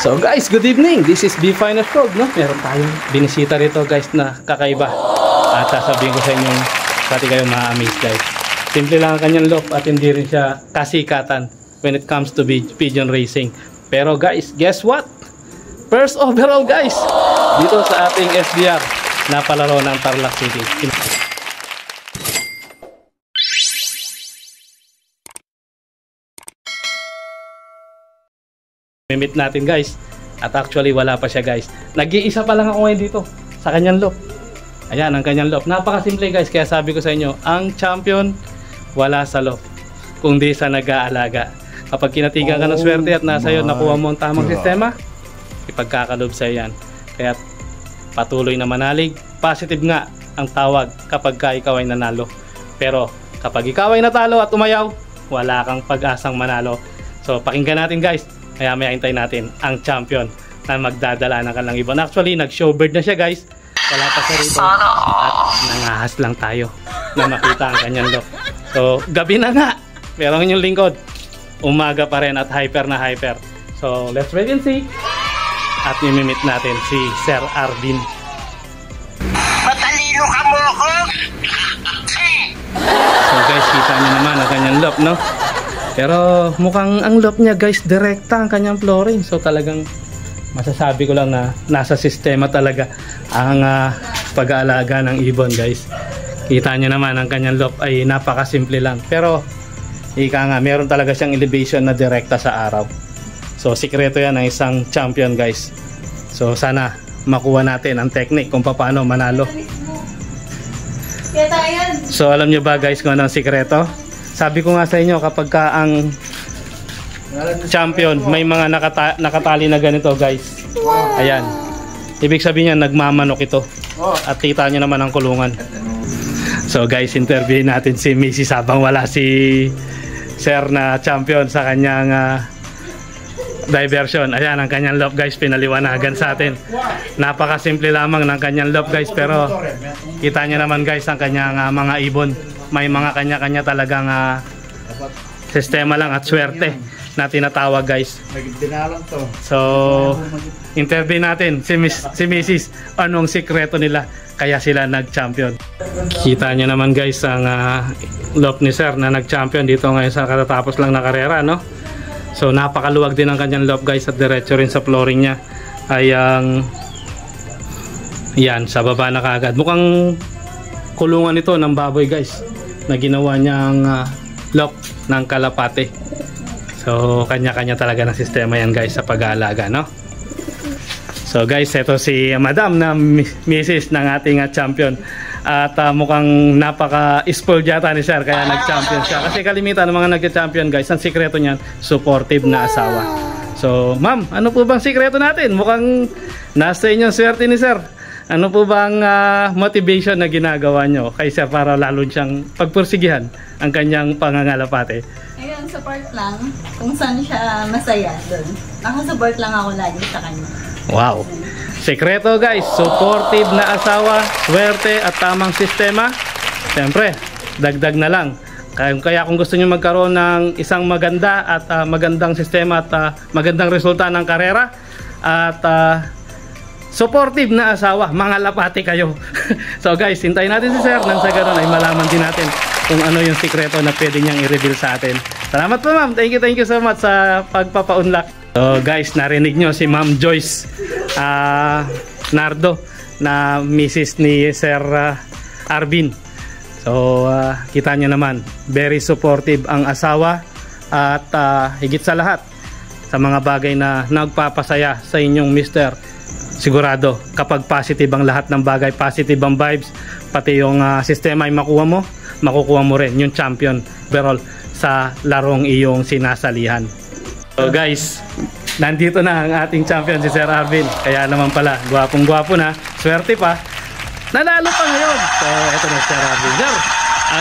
So guys, good evening. This is B Finest Road, no? Meron tayong binisita rito guys na kakaiba. At sasabihin ko sa inyo, pati kayo ma-amaze guys. Simple lang ang kanyang look at hindi rin siya kasikatan when it comes to pigeon racing. Pero guys, guess what? First overall guys, dito sa ating SBR na palaro ng Tarlac City. Meet natin guys. At actually wala pa siya guys. Nag-iisa pa lang ako ngayon dito sa kanyang loop. Ayan ang kanyang loop. Napakasimple guys. Kaya sabi ko sa inyo, ang champion wala sa loop kundi sa nag-aalaga. Kapag kinatigan ka ng swerte at nasa iyo nakuha mo ang tamang sistema, ipagkakalob sa yan. Kaya patuloy na manalig. Positive nga ang tawag kapag ka ikaw ay nanalo. Pero kapag ikaw ay natalo at umayaw, wala kang pag-asang manalo. So pakinggan natin guys. Kaya may hintayin natin ang champion na magdadala ng kanilang ibon. Actually, nag-showbird na siya guys. Wala pa siya rito. At nangahas lang tayo na makita ang kanyang look. So, gabi na nga. Pero ang inyong lingkod, umaga pa rin at hyper na hyper. So, let's wait and see. At imimit natin si Sir Arvin. Matalino ka mo ako! So guys, kita niyo naman ang kanyang look, no? Pero mukhang ang loop niya guys, direkta ang kanyang flooring. So talagang masasabi ko lang na nasa sistema talaga ang pag-aalaga ng ibon guys. Kita niyo naman ang kanyang loop ay napakasimple lang. Pero ika nga, meron talaga siyang elevation na direkta sa araw. So sikreto yan ng isang champion guys. So sana makuha natin ang technique kung paano manalo. So alam niyo ba guys kung ano ang sikreto? Sabi ko nga sa inyo, kapag ka ang champion, may mga nakatali na ganito guys. Ayan. Ibig sabihin niya, nagmamanok ito. At kita nyo naman ang kulungan. So guys, interviewin natin si Mrs. habang wala si Sir na champion sa kanyang diversion. Ayan, ang kanyang loop guys, pinaliwanagan sa atin. Napakasimple lamang ng kanyang loop guys, pero kita nyo naman guys ang kanyang mga ibon. May mga kanya-kanya talagang sistema lang at swerte na tinatawag guys. So, interview natin si Mrs. Anong sikreto nila kaya sila nag-champion. Kita nyo naman guys ang loop ni Sir na nag-champion dito ngayon sa katatapos lang na karera, no? So, napakaluwag din ang kanyang loop guys at diretso rin sa flooring niya. Ay yan, sa baba na kaagad. Mukhang kulungan ito ng baboy guys na ginawa niyang loop ng kalapate. So kanya-kanya talaga ng sistema yan guys sa pag-aalaga, no? So guys, ito si Madam na Mrs. ng ating champion. At mukhang napaka-spoiled yata ni Sir kaya nag-champion siya. Kasi kalimitan ng mga nag-champion guys, ang sikreto niyan, supportive na asawa. So ma'am, ano po bang sikreto natin? Mukhang nasa inyong swerte ni Sir. Ano po bang motivation na ginagawa nyo kay Sir para lalo siyang pagpursigihan ang kanyang pangangalapate? Ayun, support lang. Kung saan siya masaya doon. Nakasupport lang ako lagi sa kanya. Wow! Sekreto guys, supportive na asawa, swerte at tamang sistema. Siyempre, dagdag na lang. Kaya kung gusto nyo magkaroon ng isang maganda at magandang sistema at magandang resulta ng karera at supportive na asawa, mga lapati kayo. So guys, hintayin natin si Sir nang sa ganun ay malaman din natin kung ano yung sikreto na pwede niyang i-reveal sa atin. Salamat po ma'am, thank you so much sa pagpapa-unlock. So guys, narinig nyo si Ma'am Joyce Nardo na Mrs. ni Sir Arvin. So kita nyo naman, very supportive ang asawa at higit sa lahat sa mga bagay na nagpapasaya sa inyong mister. Sigurado kapag positive ang lahat ng bagay, positive ang vibes, pati yung sistema ay makukuha mo rin yung champion overall sa larong iyong sinasalihan. So guys, nandito na ang ating champion si Sir Arvin. Kaya naman pala, gwapong-gwapo na, swerte pa, nanalo pa ngayon. So eto na Sir Arvin. Sir,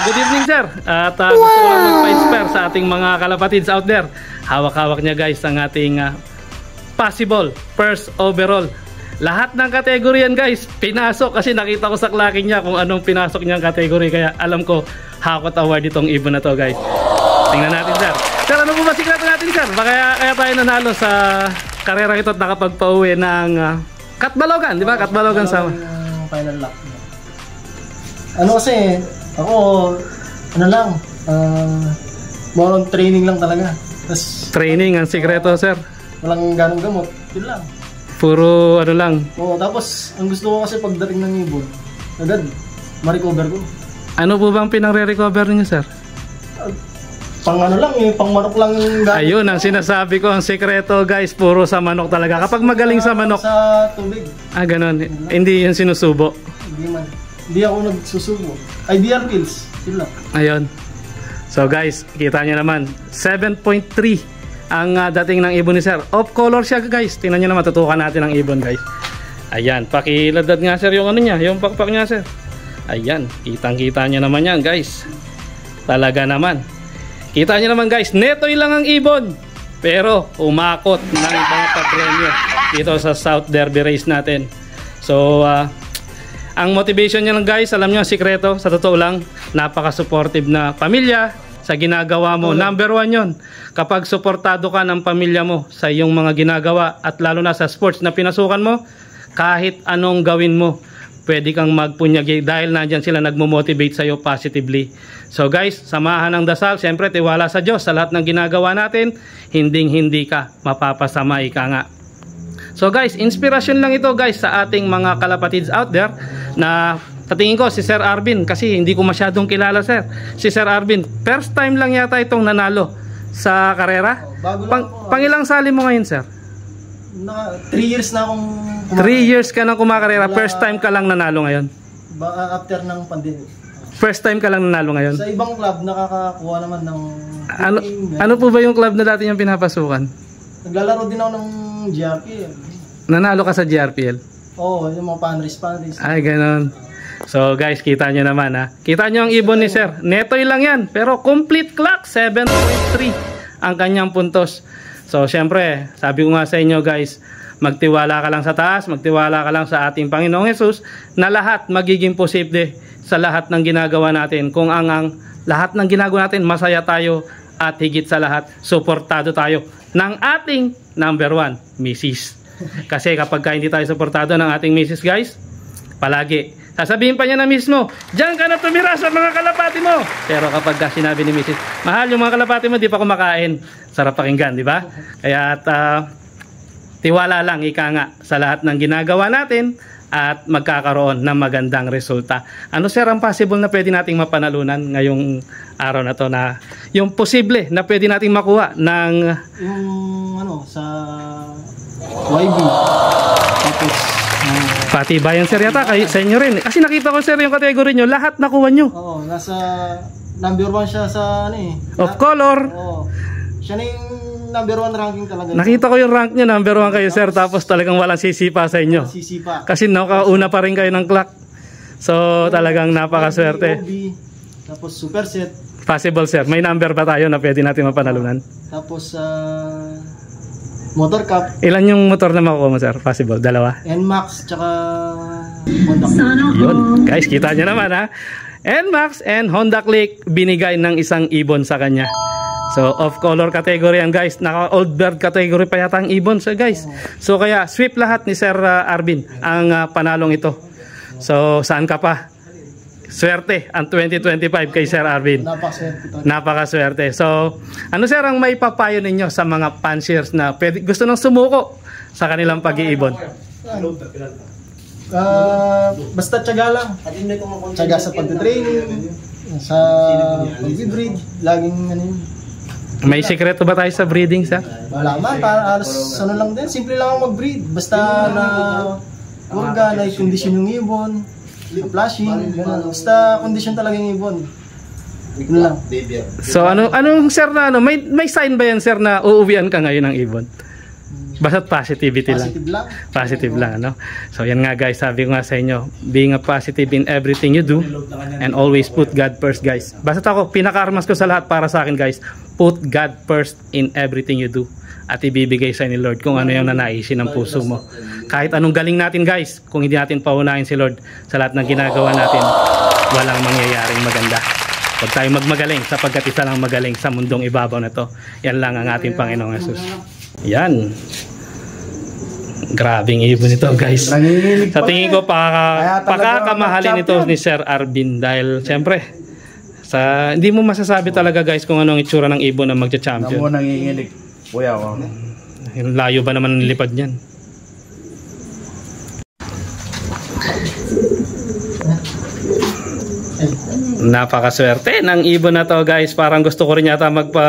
good evening Sir. At gusto ko lang magpa-inspire sa ating mga kalapatids out there. Hawak-hawak niya guys ang ating possible first overall. Lahat ng kategoryan guys, pinasok kasi nakita ko sa clacking niya kung anong pinasok niyang kategory. Kaya alam ko, hakot award itong ibon na to guys. Tingnan natin Sir. Sir, ano po ba sikreto natin Sir? Kaya tayo nanalo sa karera ito at nakapagpauwi ng Katbalogan, di ba? Katbalogan sa final lap. Ano kasi, ako, ano lang, more on training lang talaga. Tas, training ang sikreto, sir. walang ganong gamot, yun lang. Puro ano lang. Oo, tapos ang gusto ko kasi pagdating ng ibon, agad, ma-recover ko. Ano po bang pinang-re-recover niyo, sir? Pang ano lang pang manok lang yung gamit. Ayun ang sinasabi ko, ang sikreto guys, puro sa manok talaga. Kapag magaling sa manok. Sa tubig. Ganun. Hindi yun sinusubo. Hindi man. Hindi ako nagsusubo. Ideal pills. Yun lang. Ayun. So guys, kita nyo naman, 7.3 ang dating ng ibon ni sir. Off color siya guys. Tingnan nyo naman, tutukan natin ang ibon guys. Ayan, pakiladad nga sir yung ano niya, yung pakpak niya sir. Ayan, kitang-kita nyo naman yan guys. Talaga naman. Kita nyo naman guys, netoy lang ang ibon. Pero umakot ng mga papremyo dito sa South Derby Race natin. So, ang motivation niya lang guys, alam nyo ang sikreto, sa totoo lang, napaka-supportive na pamilya sa ginagawa mo. Number 1 yon. Kapag suportado ka ng pamilya mo sa iyong mga ginagawa at lalo na sa sports na pinasukan mo, kahit anong gawin mo, pwede kang magpunyagi dahil nandyan sila nagmo-motivate sa iyo positively. So guys, samahan ng dasal, siyempre tiwala sa Diyos sa lahat ng ginagawa natin, hindi ka mapapasama, ika nga. So guys, inspirasyon lang ito guys sa ating mga kalapatids out there na tatingin ko si Sir Arvin kasi hindi ko masyadong kilala sir. Si Sir Arvin, first time lang yata itong nanalo sa karera. Pangilang sali mo ngayon sir? 3 years na akong 3 years ka nang kumakarera, first time ka lang nanalo ngayon? After ng pandemic. First time ka lang nanalo ngayon? Sa ibang club nakakakuha naman ng ano po ba yung club na dati yung pinapasukan? Naglalaro din ako ng GRPL. Nanalo ka sa GRPL? Oo, yung mga panris. Ay, ganon. So guys, kita nyo naman ha. Kita nyo ang ibon ni sir. Netoy lang yan. Pero complete clock, 7.3 ang kanyang puntos. So syempre, sabi ko nga sa inyo guys, magtiwala ka lang sa taas, magtiwala ka lang sa ating Panginoong Hesus na lahat magiging posible sa lahat ng ginagawa natin. Kung ang lahat ng ginagawa natin, masaya tayo at higit sa lahat, suportado tayo ng ating number 1, Mrs. Kasi kapag hindi tayo suportado ng ating Mrs. guys, palagi sasabihin pa niya na mismo, diyan ka na tumira sa mga kalapati mo. Pero kapag sinabi ni Mrs., mahal yung mga kalapati mo, di pa kumakain. Sarap pakinggan, di ba? Kaya tiwala lang, ika nga, sa lahat ng ginagawa natin at magkakaroon ng magandang resulta. Ano sir ang possible na pwede nating mapanalunan ngayong araw na to na yung posible na pwede nating makuha ng yung ano sa YB tapos pati bayan sir yata kay sa inyo rin kasi nakita ko sir yung category nyo lahat nakuha nyo. Oo, nasa number 1 siya sa ano of color. Oo, siya na yung number 1 ranking talaga. Nakita ko yung rank nyo, number 1 kayo sir, tapos talagang walang sisipa sa inyo. Sisipa. Kasi nakauna pa rin kayo ng clock. So talagang napakaswerte. Tapos super set. Possible sir, may number ba tayo na pwede natin mapanalunan? Tapos Motor Cup. Ilan yung motor na makukuha mo sir? Possible, 2? NMAX tsaka Honda. Yun, guys, kita nyo naman ha. NMAX and Honda Click binigay ng isang ibon sa kanya. So off color category yan guys, naka old bird category pa yata ang ibon so guys. So kaya sweep lahat ni Sir Arvin ang panalong ito. So saan ka pa? Swerte ang 2025 kay Sir Arvin. Napakaswerte. So ano sir ang may papayo ninyo sa mga fanciers na gusto nang sumuko sa kanilang pag-iibon? Basta tiyaga lang. Tiyaga sa pag-training, sa pag-breed, laging ano yun. May sikreto ba tayo sa breeding sir? Wala man, para ano lang din, simple lang ang mag-breed. Basta na urga, na i-condition yung ibon, flashing, gano'n. Basta condition talaga yung ibon. Yun lang. So anong sir na may sign ba yan sir na uuwian ka ngayon ng ibon? Basta positivity lang. Positive lang, ano? So yan nga guys, sabi ko nga sa inyo, being a positive in everything you do and always put God first guys. Basta ako, pinaka-armas ko sa lahat para sa akin guys, put God first in everything you do. At ibibigay sa ni Lord kung ano yung nanaisin ng puso mo. Kahit anong galing natin guys, kung hindi natin paunahin si Lord sa lahat ng ginagawa natin, walang mangyayaring maganda. Huwag tayong magmagaling sapagkat isa lang magaling sa mundong ibabaw na to. Yan lang ang ating Panginoong Hesus. Yan. Grabing ibon ito guys. Nanginginig Sa pa tingin yan. ko Kaya talaga pakakamahalin ito champion. ni Sir Arvin dahil siyempre hindi mo masasabi talaga guys kung ano ang itsura ng ibon na Namo magcha-champion. nanginginig. Kuya ko. Yung layo ba naman nilipad niyan? Napakaswerte ng ibon na to guys. Parang gusto ko rin yata magpa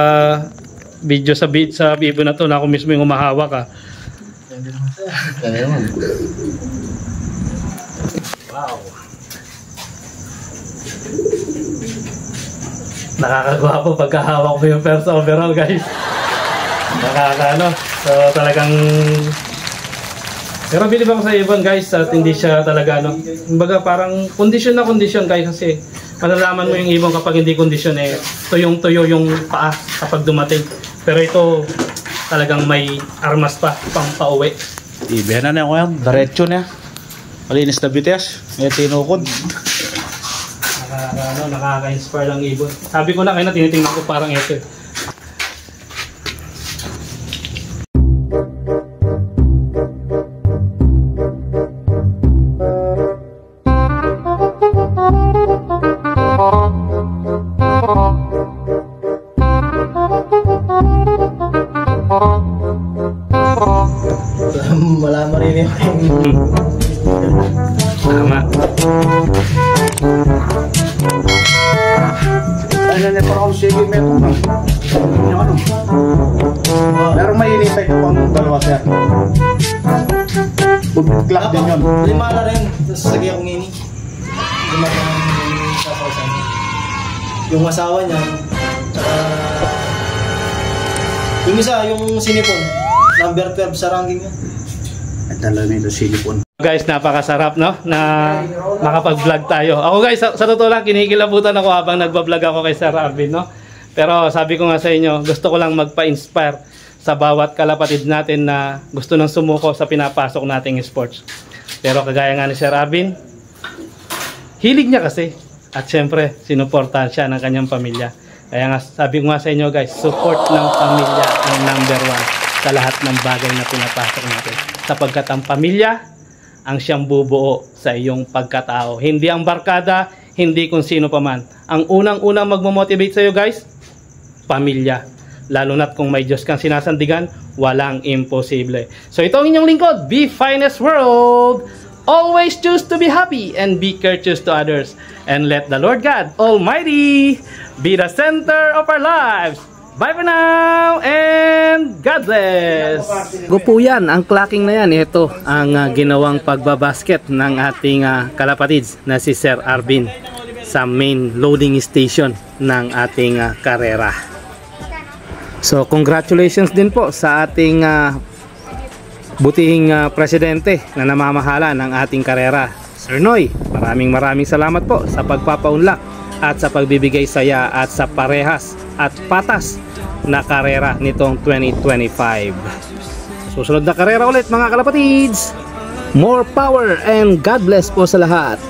video sa ibon na to na ako mismo yung umahawak ah. Wow. Nakakagwapo pagkahawak mo yung first overall guys. Nakakaano. So talagang pero bilib ako sa ibon guys at hindi siya talaga ano. Kumbaga parang kondisyon na kondisyon guys kasi malalaman mo yung ibon kapag hindi kondisyon eh tuyong-tuyo yung paa kapag dumating. Pero ito talagang may armas pa pang pauwi. Ibihan na ko yan. Diretso na. Malinis na bites. May tinukod. Nakaka-inspire lang ibon. Sabi ko na kayo na tinitingnan ko parang ito eh. Wala marin yung Tama. Ano na parang sige may tunang. Yung ano. Pero may inipay ko pang dalawa siya. Bugklak din yun. Lima na rin. Tapos lagay akong ini. Lima na yung sasawasan. Yung asawa niya. Tsaka yung isa, yung sinipon. Number 12 sa ranking niya. At dalawa nito silipon. Guys, napakasarap no na makapag-vlog tayo. Ako guys, sa totoo lang kinikilabutan ako habang nagba-vlog ako kay Sir Arvin no. Pero sabi ko nga sa inyo, gusto ko lang magpa-inspire sa bawat kalapatid natin na gusto nang sumuko sa pinapasok nating sports. Pero kagaya nga ni Sir Arvin, hilig niya kasi at syempre sinuportahan siya ng kanyang pamilya. Kaya nga sabi ko nga sa inyo guys, support ng pamilya ang number 1 sa lahat ng bagay na pinapasok natin. Sapagkat ang pamilya ang siyang bubuo sa iyong pagkatao. Hindi ang barkada, hindi kung sino pa man. Ang unang-unang magmo-motivate sa iyo guys, pamilya. Lalo na't kung may Diyos kang sinasandigan, walang imposible. So ito ang inyong lingkod, Be Finest World! Always choose to be happy and be courteous to others. And let the Lord God Almighty be the center of our lives. Bye for now and God bless! Gupo yan, ang clacking na yan. Ito ang ginawang pagbabasket ng ating kalapatids na si Sir Arvin sa main loading station ng ating karera. So congratulations din po sa ating butihing presidente na namamahala ng ating karera, Sir Noy. Maraming salamat po sa pagpapaunlak at sa pagbibigay saya at sa parehas at patas na karera nitong 2025. Susunod na karera ulit mga kalapatids. More power and God bless po sa lahat.